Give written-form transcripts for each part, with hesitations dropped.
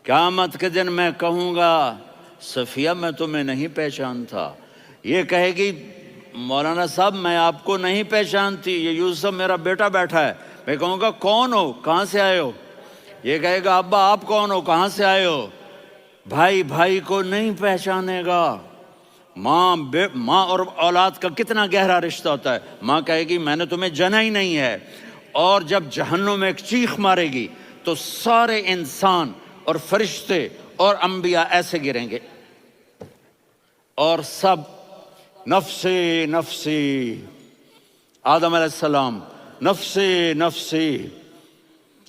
قیامت کے دن میں کہوں گا صفیہ میں تمہیں نہیں پہچانتا، یہ کہے گی مولانا صاحب میں آپ کو نہیں پہچانتی، یہ یوسف میرا بیٹا بیٹھا ہے۔ میں کہوں گا کون ہو، کہاں سے آئے ہو؟ یہ کہے گا ابا آپ کون ہو، کہاں سے آئے ہو؟ بھائی بھائی کو نہیں پہچانے گا۔ ماں اور اولاد کا کتنا گہرا رشتہ ہوتا ہے۔ ماں کہے گی میں نے تمہیں جنا ہی نہیں ہے، اور جب جہنم میں ایک چیخ مارے گی تو سارے انسان اور فرشتے اور انبیاء ایسے گریں گے، اور سب نفسی نفسی، آدم علیہ السلام نفسی نفسی،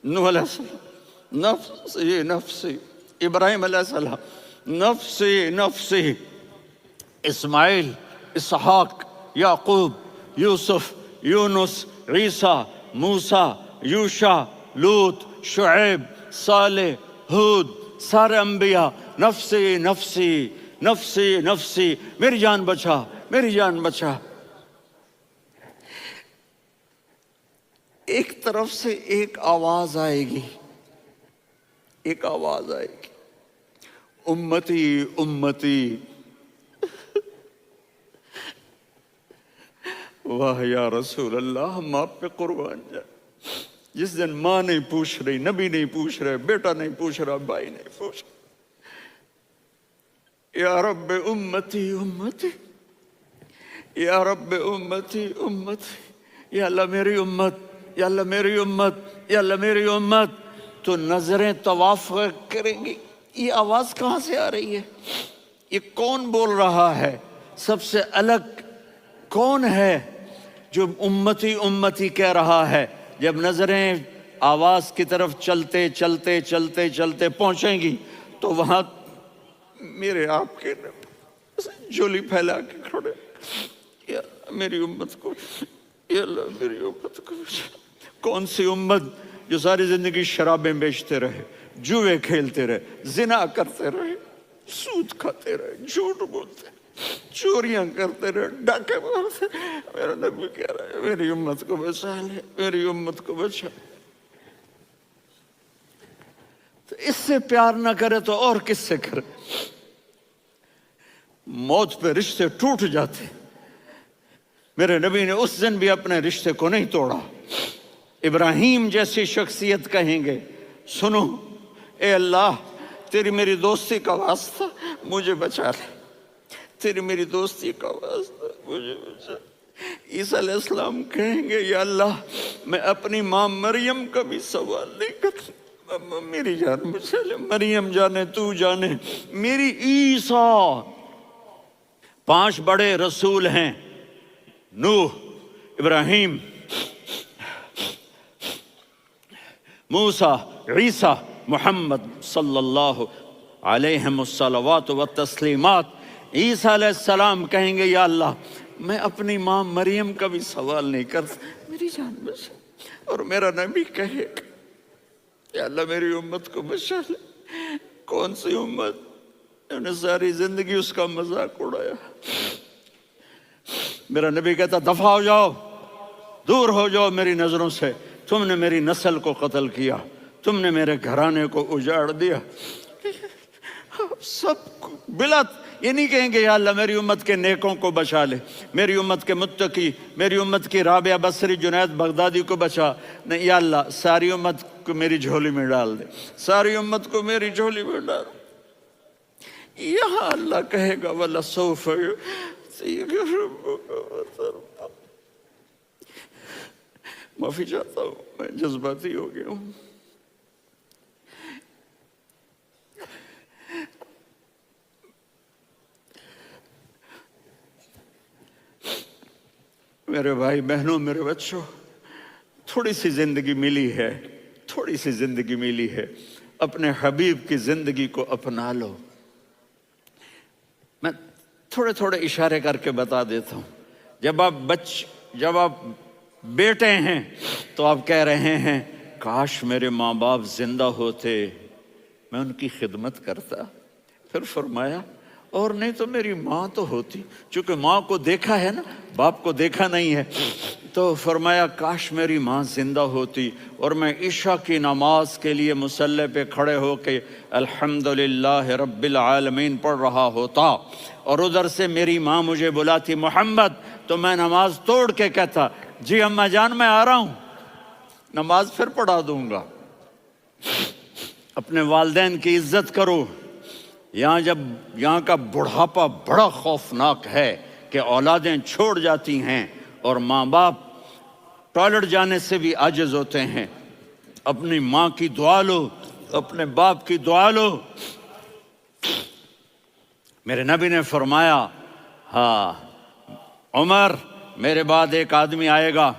نوح علیہ السلام نفسی نفسی، ابراہیم علیہ السلام نفسی نفسی، اسماعیل، اسحاق، یعقوب، یوسف، یونس، عیسیٰ، موسیٰ، یوشع، لوط، شعیب، صالح، ہود، سارے انبیاء نفسی نفسی نفسی نفسی، میری جان بچا میری جان بچا۔ ایک طرف سے ایک آواز آئے گی، ایک آواز آئے گی، امتی امتی۔ واہ یا رسول اللہ، ہم آپ پہ قربان جائیں۔ جس دن ماں نہیں پوچھ رہی، نبی نہیں پوچھ رہے، بیٹا نہیں پوچھ رہا، بھائی نہیں پوچھ رہا، یا رب امتی امتی، یا رب امتی امتی، یا اللہ میری امت، یا اللہ میری امت، یا اللہ میری امت، تو نظریں طواف کریں گی۔ یہ آواز کہاں سے آ رہی ہے؟ یہ کون بول رہا ہے؟ سب سے الگ کون ہے جو امتی امتی کہہ رہا ہے؟ جب نظریں آواز کی طرف چلتے چلتے چلتے چلتے پہنچیں گی تو وہاں میرے آپ کے جھولی پھیلا کے کھڑے، یا اللہ میری امت کو، یا اللہ میری امت کو۔ کون سی امت جو ساری زندگی شرابیں بیچتے رہے، جوئے کھیلتے رہے، زنا کرتے رہے، سود کھاتے رہے، جھوٹ بولتے رہے، چوریاں کرتے رہے، ڈاکے مارتے رہے۔ میرا نبی کہہ رہا ہے میری امت کو بچا لے، میری امت کو بچا۔ تو اس سے پیار نہ کرے تو اور کس سے کرے؟ موت پہ رشتے ٹوٹ جاتے، میرے نبی نے اس دن بھی اپنے رشتے کو نہیں توڑا۔ ابراہیم جیسی شخصیت کہیں گے سنو اے اللہ تیری میری دوستی کا واسطہ مجھے بچا لے، تیری میری دوستی کا واسطہ مجھے بچا لے۔ عیسیٰ علیہ السلام کہیں گے یا اللہ میں اپنی ماں مریم کا بھی سوال نہیں کرتا، میری جان بچا لے، مریم جانے تو جانے میری عیسیٰ۔ 5 بڑے رسول ہیں، نوح، ابراہیم، موسیٰ، عیسیٰ، محمد صلی اللہ علیہ الصلوات والتسلیمات۔ عیسیٰ علیہ السلام کہیں گے یا اللہ میں اپنی ماں مریم کا بھی سوال نہیں کرتا، میری جان بچا۔ اور میرا نبی کہے یا اللہ میری امت کو بچا لے۔ کون سی امت انہوں نے ساری زندگی اس کا مذاق اڑایا؟ میرا نبی کہتا دفع ہو جاؤ، دور ہو جاؤ میری نظروں سے، تم نے میری نسل کو قتل کیا، تم نے میرے گھرانے کو اجاڑ دیا۔ سب بلا یہ نہیں کہیں گے یا اللہ میری امت کے نیکوں کو بچا لے، میری امت کے متقی، میری امت کی رابعہ بصری، جنید بغدادی کو بچا، نہیں یا اللہ ساری امت کو میری جھولی میں ڈال دے، ساری امت کو میری جھولی میں ڈال۔ یہاں اللہ کہے گا وَلَسَوْفَ يُعْطِيكَ رَبُّكَ فَتَرْضَىٰ۔ معافی چاہتا ہوں میں جذباتی ہو گیا ہوں۔ میرے بھائی بہنوں، میرے بچوں، تھوڑی سی زندگی ملی ہے، تھوڑی سی زندگی ملی ہے، اپنے حبیب کی زندگی کو اپنا لو۔ میں تھوڑے تھوڑے اشارے کر کے بتا دیتا ہوں۔ جب آپ بیٹے ہیں تو آپ کہہ رہے ہیں کاش میرے ماں باپ زندہ ہوتے، میں ان کی خدمت کرتا۔ پھر فرمایا اور نہیں تو میری ماں تو ہوتی، چونکہ ماں کو دیکھا ہے نا، باپ کو دیکھا نہیں ہے، تو فرمایا کاش میری ماں زندہ ہوتی اور میں عشاء کی نماز کے لیے مصلی پہ کھڑے ہو کے الحمدللہ رب العالمین پڑھ رہا ہوتا، اور ادھر سے میری ماں مجھے بلاتی محمد، تو میں نماز توڑ کے کہتا جی اماں جان میں آ رہا ہوں، نماز پھر پڑھا دوں گا۔ اپنے والدین کی عزت کرو۔ یہاں کا بڑھاپا بڑا خوفناک ہے کہ اولادیں چھوڑ جاتی ہیں اور ماں باپ ٹوائلٹ جانے سے بھی عاجز ہوتے ہیں۔ اپنی ماں کی دعا لو، اپنے باپ کی دعا لو۔ میرے نبی نے فرمایا ہاں عمر میرے بعد ایک آدمی آئے گا،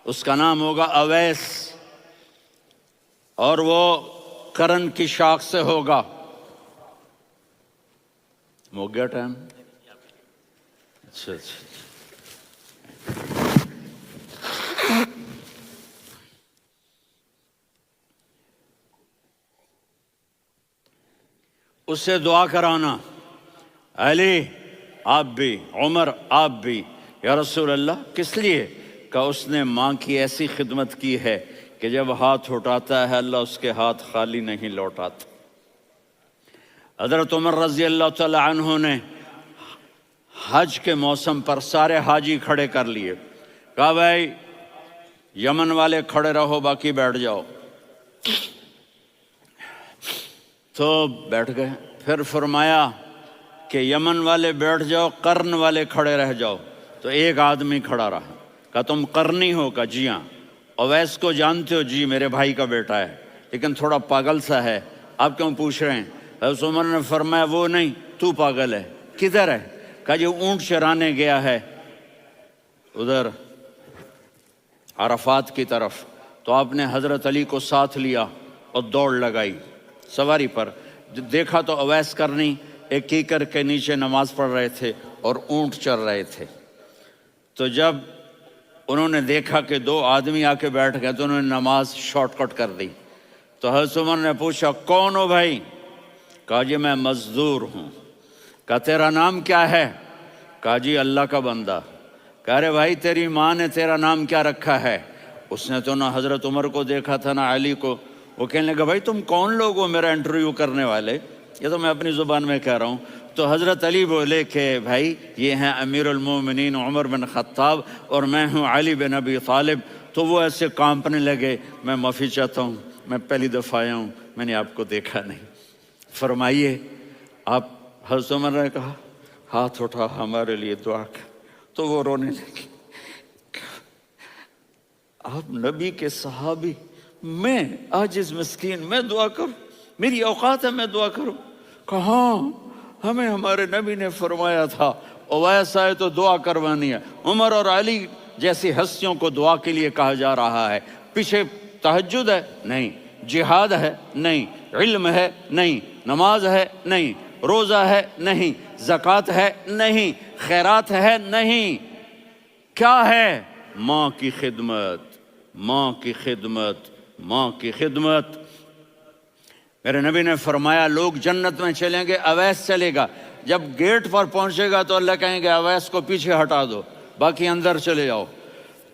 اس کا نام ہوگا اویس، اور وہ کرن کی شاخ سے ہوگا۔ ہو گیا ٹائم؟ اچھا اس سے دعا کرانا، علی آپ بھی، عمر آپ بھی، یا رسول اللہ کس لیے؟ کہ اس نے ماں کی ایسی خدمت کی ہے کہ جب ہاتھ اٹھاتا ہے اللہ اس کے ہاتھ خالی نہیں لوٹاتا۔ حضرت عمر رضی اللہ تعالی عنہ نے حج کے موسم پر سارے حاجی کھڑے کر لیے، کہا بھائی یمن والے کھڑے رہو باقی بیٹھ جاؤ، تو بیٹھ گئے۔ پھر فرمایا کہ یمن والے بیٹھ جاؤ، قرن والے کھڑے رہ جاؤ، تو ایک آدمی کھڑا رہا، کہا تم قرنی ہو؟ کہا جی ہاں۔ اویس کو جانتے ہو؟ جی میرے بھائی کا بیٹا ہے لیکن تھوڑا پاگل سا ہے، آپ کیوں پوچھ رہے ہیں؟ حضرت عمر نے فرمایا وہ نہیں تو پاگل ہے، کدھر ہے؟ کہا جی اونٹ چرانے گیا ہے ادھر عرفات کی طرف، تو آپ نے حضرت علی کو ساتھ لیا اور دوڑ لگائی سواری پر، دیکھا تو اویس کرنی ایک کیکر کے نیچے نماز پڑھ رہے تھے اور اونٹ چر رہے تھے۔ تو جب انہوں نے دیکھا کہ دو آدمی آ کے بیٹھ گئے تو انہوں نے نماز شارٹ کٹ کر دی۔ تو حضرت عمر نے پوچھا کون ہو بھائی؟ کہا جی میں مزدور ہوں۔ کہا تیرا نام کیا ہے؟ کہا جی اللہ کا بندہ۔ کہا ارے بھائی تیری ماں نے تیرا نام کیا رکھا ہے؟ اس نے تو نہ حضرت عمر کو دیکھا تھا نہ علی کو۔ وہ کہنے لگا بھائی تم کون لوگ ہو میرا انٹرویو کرنے والے؟ یہ تو میں اپنی زبان میں کہہ رہا ہوں۔ تو حضرت علی بولے کہ بھائی یہ ہیں امیر المومنین عمر بن خطاب اور میں ہوں علی بن ابی طالب۔ تو وہ ایسے کانپنے لگے، میں معافی چاہتا ہوں، میں پہلی دفعہ آیا ہوں، میں نے آپ کو دیکھا نہیں، فرمائیے آپ۔ حضرت عمر نے کہا ہاتھ اٹھا ہمارے لیے دعا کر، تو وہ رونے لگے۔ آپ نبی کے صحابی، میں عاجز مسکین میں دعا کروں؟ میری اوقات ہے میں دعا کروں؟ کہاں ہمیں ہمارے نبی نے فرمایا تھا اویس آئے تو دعا کروانی ہے۔ عمر اور علی جیسی ہستیوں کو دعا کے لیے کہا جا رہا ہے۔ پیچھے تہجد ہے؟ نہیں۔ جہاد ہے؟ نہیں۔ علم ہے؟ نہیں۔ نماز ہے؟ نہیں۔ روزہ ہے؟ نہیں۔ زکوٰۃ ہے؟ نہیں۔ خیرات ہے؟ نہیں۔ کیا ہے؟ ماں کی خدمت، ماں کی خدمت، ماں کی خدمت۔ میرے نبی نے فرمایا لوگ جنت میں چلیں گے، اویس چلے گا، جب گیٹ پر پہنچے گا تو اللہ کہیں گے اویس کو پیچھے ہٹا دو، باقی اندر چلے جاؤ۔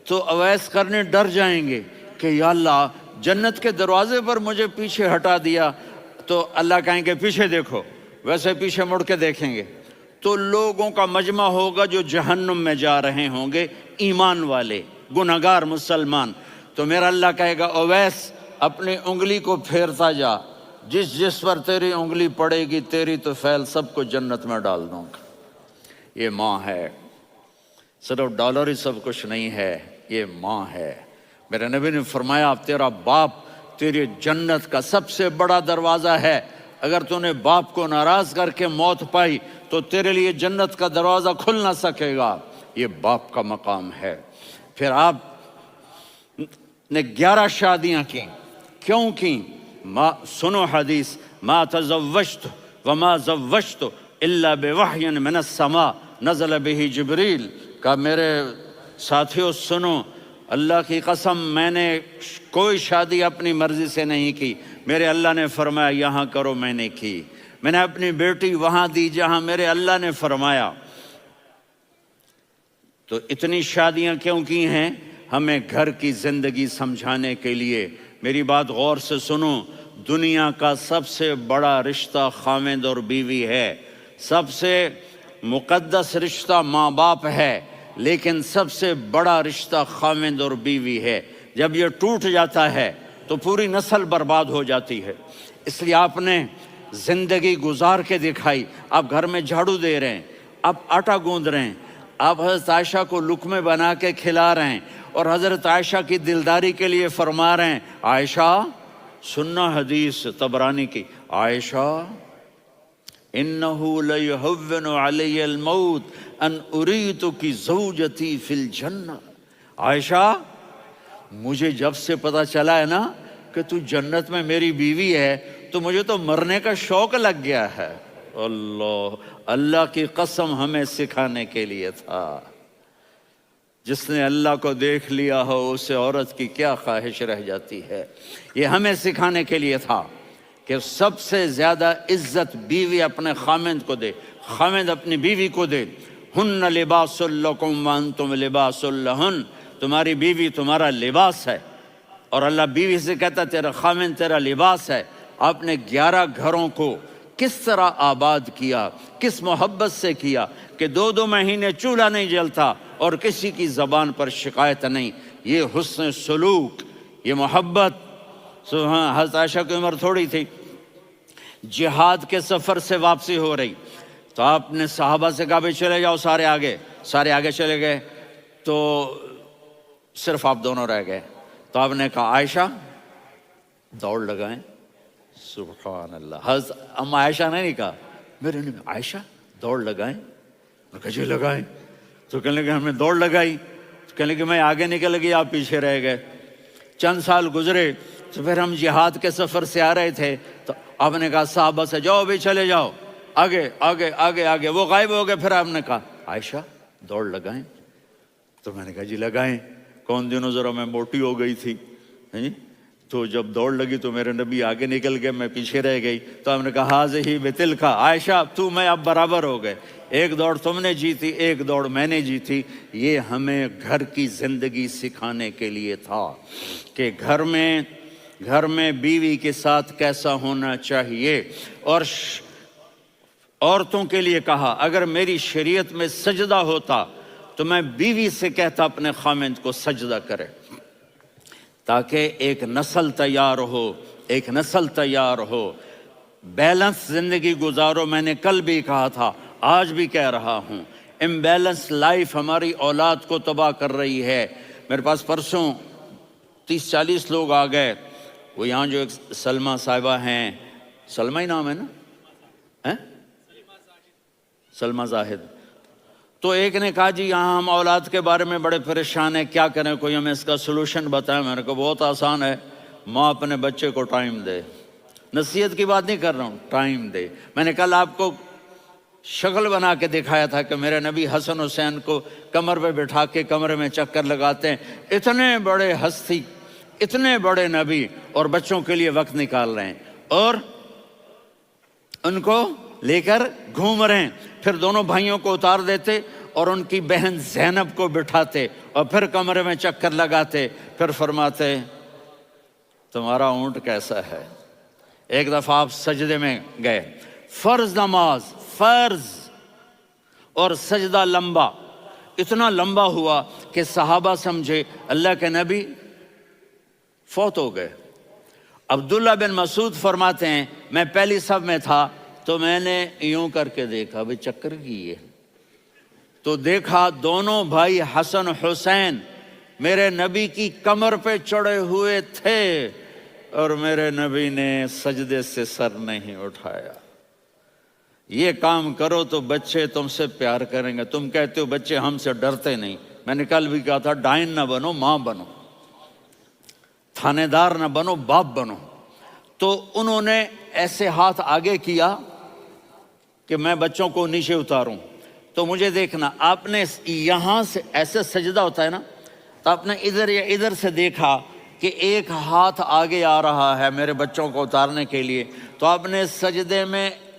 تو اویس کرنے ڈر جائیں گے کہ یا اللہ جنت کے دروازے پر مجھے پیچھے ہٹا دیا، تو اللہ کہیں گے پیچھے دیکھو، ویسے پیچھے مڑ کے دیکھیں گے تو لوگوں کا مجمع ہوگا جو جہنم میں جا رہے ہوں گے، ایمان والے، گنہگار مسلمان۔ تو میرا اللہ کہے گا اویس اپنی انگلی کو پھیرتا جا، جس پر تیری انگلی پڑے گی تیری تو فعل سب کو جنت میں ڈال دوں گا۔ یہ ماں ہے، صرف ڈالر ہی سب کچھ نہیں ہے، یہ ماں ہے۔ میرے نبی نے فرمایا تیرا باپ تیری جنت کا سب سے بڑا دروازہ ہے، اگر تو نے باپ کو ناراض کر کے موت پائی تو تیرے لیے جنت کا دروازہ کھل نہ سکے گا۔ یہ باپ کا مقام ہے۔ پھر آپ نے 11 شادیاں کی، کیوں کی؟ سنو حدیث، ما تزوجت وما زوجت الا بوحی من السماء نزل به جبریل۔ کہا میرے ساتھیوں سنو، اللہ کی قسم میں نے کوئی شادی اپنی مرضی سے نہیں کی، میرے اللہ نے فرمایا یہاں کرو، میں نے کی۔ میں نے اپنی بیٹی وہاں دی جہاں میرے اللہ نے فرمایا۔ تو اتنی شادیاں کیوں کی ہیں؟ ہمیں گھر کی زندگی سمجھانے کے لیے۔ میری بات غور سے سنو، دنیا کا سب سے بڑا رشتہ خاوند اور بیوی ہے، سب سے مقدس رشتہ ماں باپ ہے، لیکن سب سے بڑا رشتہ خاوند اور بیوی ہے۔ جب یہ ٹوٹ جاتا ہے تو پوری نسل برباد ہو جاتی ہے۔ اس لیے آپ نے زندگی گزار کے دکھائی۔ آپ گھر میں جھاڑو دے رہے ہیں، آپ آٹا گوندھ رہے ہیں، آپ حضرت عائشہ کو لقمے بنا کے کھلا رہے ہیں، اور حضرت عائشہ کی دلداری کے لیے فرما رہے ہیں، عائشہ سننا حدیث طبرانی کی، عائشہ انہو لیہون علی الموت ان اریتک زوجتی فی الجنہ۔ عائشہ مجھے جب سے پتا چلا ہے نا کہ تو جنت میں میری بیوی ہے تو مجھے تو مرنے کا شوق لگ گیا ہے۔ اللہ کی قسم ہمیں سکھانے کے لیے تھا۔ جس نے اللہ کو دیکھ لیا ہو اسے عورت کی کیا خواہش رہ جاتی ہے۔ یہ ہمیں سکھانے کے لیے تھا کہ سب سے زیادہ عزت بیوی اپنے خاوند کو دے، خاوند اپنی بیوی کو دے۔ ہن لباس لکم وانتم لباس لہن، تمہاری بیوی تمہارا لباس ہے، اور اللہ بیوی سے کہتا تیرا خاوند تیرا لباس ہے۔ آپ نے 11 گھروں کو کس طرح آباد کیا، کس محبت سے کیا کہ 2 مہینے چولہا نہیں جلتا اور کسی کی زبان پر شکایت نہیں۔ یہ حسن سلوک، یہ محبت۔ حضرت عائشہ کی عمر تھوڑی تھی، جہاد کے سفر سے واپسی ہو رہی، تو آپ نے صحابہ سے کہا بھائی چلے جاؤ سارے آگے چلے گئے، تو صرف آپ دونوں رہ گئے۔ تو آپ نے کہا عائشہ دوڑ لگائیں۔ سبحان اللہ، حضرت اما عائشہ نے نہیں کہا، میرے نے عائشہ دوڑ لگائیں، میں کہا جی لگائیں۔ تو کہنے لگے ہم نے دوڑ لگائی، تو کہنے لگے میں آگے نکل گئی آپ پیچھے رہ گئے۔ چند سال گزرے تو پھر ہم جہاد کے سفر سے آ رہے تھے، تو آپ نے کہا صحابہ سے جاؤ بھی چلے جاؤ آگے آگے آگے آگے، وہ غائب ہو گئے۔ پھر آپ نے کہا عائشہ دوڑ لگائیں، تو میں نے کہا جی لگائیں۔ کون دنوں ذرا میں موٹی ہو گئی تھی، تو جب دوڑ لگی تو میرے نبی آگے نکل گئے، میں پیچھے رہ گئی۔ تو ہم نے کہا ہاذہ بتلک، عائشہ تو میں اب برابر ہو گئے، ایک دوڑ تم نے جیتی ایک دوڑ میں نے جیتی۔ یہ ہمیں گھر کی زندگی سکھانے کے لیے تھا کہ گھر میں بیوی کے ساتھ کیسا ہونا چاہیے۔ اور عورتوں کے لیے کہا اگر میری شریعت میں سجدہ ہوتا تو میں بیوی سے کہتا اپنے خاوند کو سجدہ کرے، تاکہ ایک نسل تیار ہو، بیلنس زندگی گزارو۔ میں نے کل بھی کہا تھا، آج بھی کہہ رہا ہوں، امبیلنس لائف ہماری اولاد کو تباہ کر رہی ہے۔ میرے پاس پرسوں 30-40 لوگ آ گئے، وہ یہاں جو ایک سلمہ صاحبہ ہیں، سلمہ ہی نام ہے نا، سلمہ زاہد، تو ایک نے کہا جی یہاں ہم اولاد کے بارے میں بڑے پریشان ہیں، کیا کریں، کوئی ہمیں اس کا سلوشن بتائیں۔ میں نے کہا بہت آسان ہے، ماں اپنے بچے کو ٹائم دے، نصیحت کی بات نہیں کر رہا ہوں، ٹائم دے۔ میں نے کل آپ کو شکل بنا کے دکھایا تھا کہ میرے نبی حسن حسین کو کمر پہ بٹھا کے کمرے میں چکر لگاتے ہیں۔ اتنے بڑے ہستی، اتنے بڑے نبی، اور بچوں کے لیے وقت نکال رہے ہیں اور ان کو لے کر گھوم رہے ہیں۔ پھر دونوں بھائیوں کو اتار دیتے اور ان کی بہن زینب کو بٹھاتے اور پھر کمرے میں چکر لگاتے، پھر فرماتے تمہارا اونٹ کیسا ہے۔ ایک دفعہ آپ سجدے میں گئے، فرض نماز، فرض، اور سجدہ لمبا، اتنا لمبا ہوا کہ صحابہ سمجھے اللہ کے نبی فوت ہو گئے۔ عبداللہ بن مسعود فرماتے ہیں میں پہلی صف میں تھا تو میں نے یوں کر کے دیکھا، بھئی چکر کی ہے، تو دیکھا دونوں بھائی حسن حسین میرے نبی کی کمر پہ چڑھے ہوئے تھے اور میرے نبی نے سجدے سے سر نہیں اٹھایا۔ یہ کام کرو تو بچے تم سے پیار کریں گے۔ تم کہتے ہو بچے ہم سے ڈرتے نہیں، میں نے کل بھی کہا تھا ڈائن نہ بنو، ماں بنو، تھانے دار نہ بنو، باپ بنو۔ تو انہوں نے ایسے ہاتھ آگے کیا کہ میں بچوں کو نیچے اتاروں، تو مجھے دیکھنا، آپ نے یہاں سے ایسے سجدہ ہوتا ہے نا، تو آپ نے ادھر یا ادھر سے دیکھا کہ ایک ہاتھ آگے آ رہا ہے میرے بچوں کو اتارنے کے لیے، تو آپ نے سجدے میں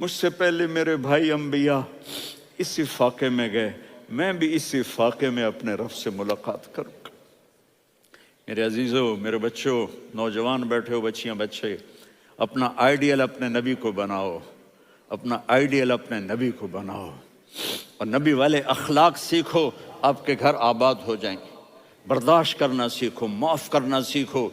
مجھ سے پہلے میرے بھائی انبیاء اسی فاقے میں گئے، میں بھی اسی فاقے میں اپنے رب سے ملاقات کروں گا۔ میرے عزیزوں، میرے بچوں، نوجوان بیٹھے ہو، بچیاں بچے، اپنا آئیڈیل اپنے نبی کو بناؤ، اپنا آئیڈیل اپنے نبی کو بناؤ، اور نبی والے اخلاق سیکھو، آپ کے گھر آباد ہو جائیں گے۔ برداشت کرنا سیکھو، معاف کرنا سیکھو،